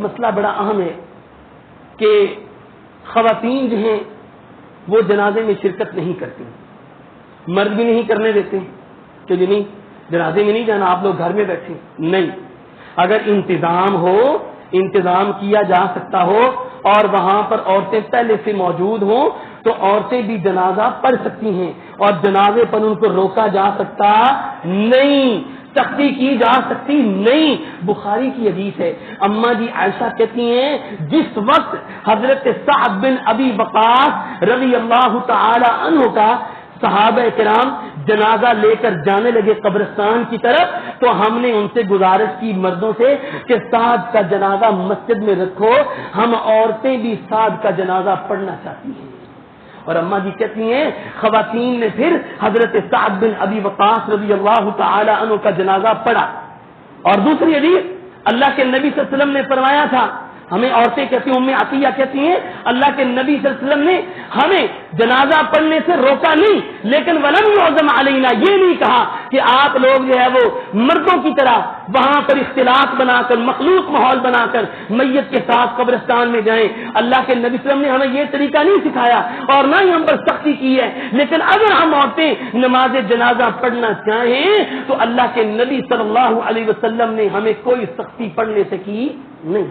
مسئلہ بڑا اہم ہے کہ خواتین جو ہیں وہ جنازے میں شرکت نہیں کرتی، مرد بھی نہیں کرنے دیتے کہ جی نہیں جنازے میں نہیں جانا، آپ لوگ گھر میں بیٹھے. نہیں، اگر انتظام کیا جا سکتا ہو اور وہاں پر عورتیں پہلے سے موجود ہوں تو عورتیں بھی جنازہ پڑھ سکتی ہیں اور جنازے پر ان کو روکا جا سکتا نہیں، سختی کی جا سکتی نہیں. بخاری کی حدیث ہے، اماں جی عائشہ کہتی ہیں جس وقت حضرت سعد بن ابی وقاص رضی اللہ تعالی عنہ کا صحابہ کرام جنازہ لے کر جانے لگے قبرستان کی طرف تو ہم نے ان سے گزارش کی مردوں سے کہ سعد کا جنازہ مسجد میں رکھو، ہم عورتیں بھی سعد کا جنازہ پڑھنا چاہتی ہیں. اور اماں جی کہتی ہیں خواتین نے پھر حضرت سعد بن ابی وقاص رضی اللہ تعالی عنہ کا جنازہ پڑھا. اور دوسری حدیث اللہ کے نبی صلی اللہ علیہ وسلم نے فرمایا تھا، ہمیں عورتیں کہتی ہیں، ام عطیہ کہتی ہیں اللہ کے نبی صلی اللہ علیہ وسلم نے ہمیں جنازہ پڑھنے سے روکا نہیں، لیکن ولم یعزم علینا، یہ نہیں کہا کہ آپ لوگ جو ہے وہ مردوں کی طرح وہاں پر اختلاط بنا کر مخلوط ماحول بنا کر میت کے ساتھ قبرستان میں جائیں. اللہ کے نبی صلی اللہ علیہ وسلم نے ہمیں یہ طریقہ نہیں سکھایا اور نہ ہی ہم پر سختی کی ہے، لیکن اگر ہم عورتیں نماز جنازہ پڑھنا چاہیں تو اللہ کے نبی صلی اللہ علیہ وسلم نے ہمیں کوئی سختی پڑھنے سے کی نہیں.